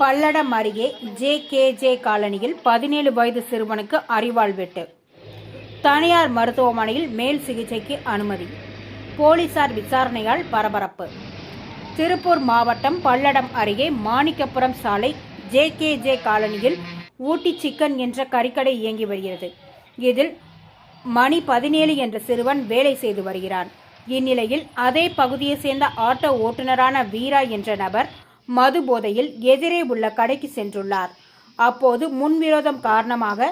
பல்லடம் அருகே ஜே காலனியில் 17 வயது சிறுவனுக்கு அரிவாள் வெட்டு. தனியார் மருத்துவமனையில் மேல் சிகிச்சைக்கு அனுமதி. போலீசார் விசாரணையால் பரபரப்பு. திருப்பூர் மாவட்டம் பல்லடம் அருகே மாணிக்கபுரம் சாலை ஜே காலனியில் ஊட்டி சிக்கன் என்ற கறிக்கடை இயங்கி வருகிறது. இதில் மணி 17 என்ற சிறுவன் வேலை செய்து வருகிறான். இந்நிலையில் அதே பகுதியை சேர்ந்த ஆட்டோ ஓட்டுநரான வீரா என்ற நபர் மது போதையில் எதிரே உள்ள கடைக்கு சென்றுள்ளார். அப்போது முன்விரோதம் காரணமாக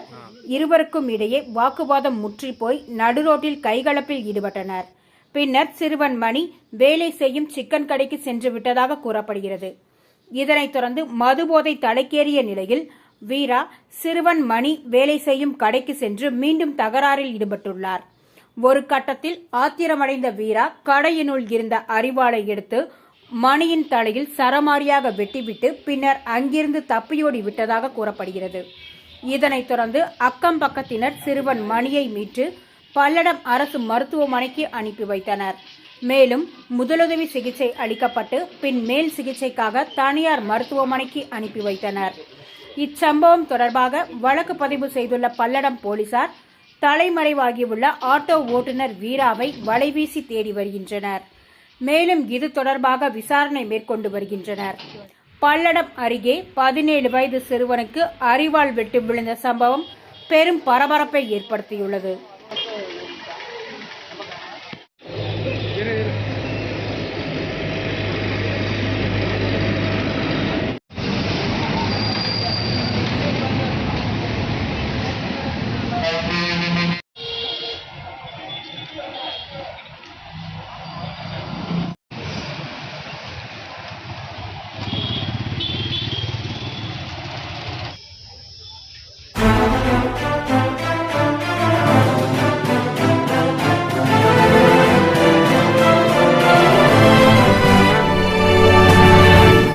இருவருக்கும் இடையே வாக்குவாதம் முற்றி போய் நடுரோட்டில் கைகலப்பில் ஈடுபட்டனர். பின்னர் சிறுவன் மணி வேலை செய்யும் சிக்கன் கடைக்கு சென்று விட்டதாக கூறப்படுகிறது. இதனைத் தொடர்ந்து மதுபோதை தலைக்கேறிய நிலையில் வீரா சிறுவன் மணி வேலை செய்யும் கடைக்கு சென்று மீண்டும் தகராறில் ஈடுபட்டுள்ளார். ஒரு கட்டத்தில் ஆத்திரமடைந்த வீரா கடையினுள் இருந்த அரிவாளை எடுத்து மணியின் தலையில் சரமாரியாக வெட்டிவிட்டு பின்னர் அங்கிருந்து தப்பியோடி விட்டதாக கூறப்படுகிறது. இதனைத் தொடர்ந்து அக்கம் பக்கத்தினர் சிறுவன் மணியை மீட்டு பல்லடம் அரசு மருத்துவமனைக்கு அனுப்பி வைத்தனர். மேலும் முதலுதவி சிகிச்சை அளிக்கப்பட்டு பின் மேல் சிகிச்சைக்காக தனியார் மருத்துவமனைக்கு அனுப்பி வைத்தனர். இச்சம்பவம் தொடர்பாக வழக்கு பதிவு செய்துள்ள பல்லடம் போலீசார் தலைமறைவாகியுள்ள ஆட்டோ ஓட்டுநர் வீராவை வலைவீசி தேடி வருகின்றனர். மேலும் இது தொடர்பாக விசாரணை மேற்கொண்டு வருகின்றனர். பல்லடம் அருகே 17 வயது சிறுவனுக்கு அரிவாள் வெட்டு விழுந்த சம்பவம் பெரும் பரபரப்பை ஏற்படுத்தியுள்ளது.